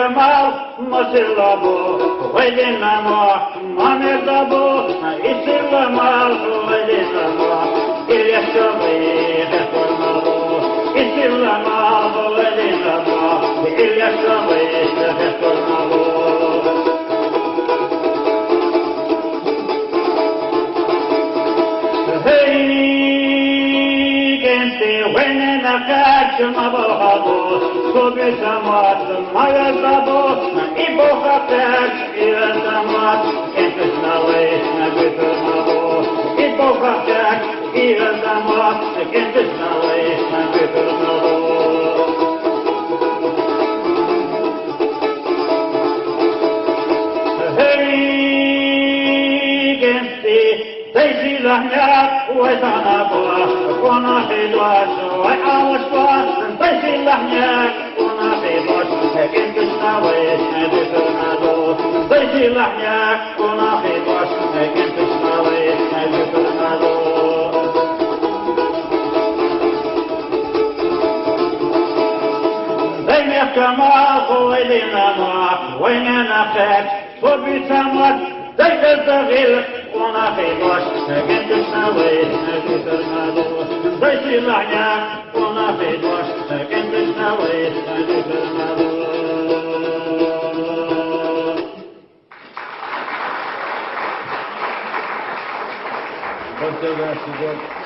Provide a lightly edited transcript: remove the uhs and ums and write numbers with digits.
Kemal Masillabo, Wedinamo, Mamedabo, Isilamal, Wedinamo, Ilyashabi, Reformabo, Isilamal, Wedinamo, Ilyashabi, Reformabo. Mabahabo, Sobisamat, Mayazabo, Ibohatek, Irazamat, Kentisnawe, Nagritamabo, Ibohatek, Irazamat, Kentisnawe, Nagritamabo. Hey, Genti, Daisy Lahyak, Wazanabo, Wanahidwas, Wahawaswas, Daisy Lahyak, Wanahidwas, Kentisnawe, Nagritamabo, Daisy Lahyak, Wanahidwas, Kentisnawe, Nagritamabo. Kemal, Wedinamo, Wenanaket, Sobisamat, Daisy Wanahidwas, Kentisnawe, Nagritamabo, Daisy Lahyak, Wanahidwas, Kentisnawe, Nagritamabo. Muchas gracias.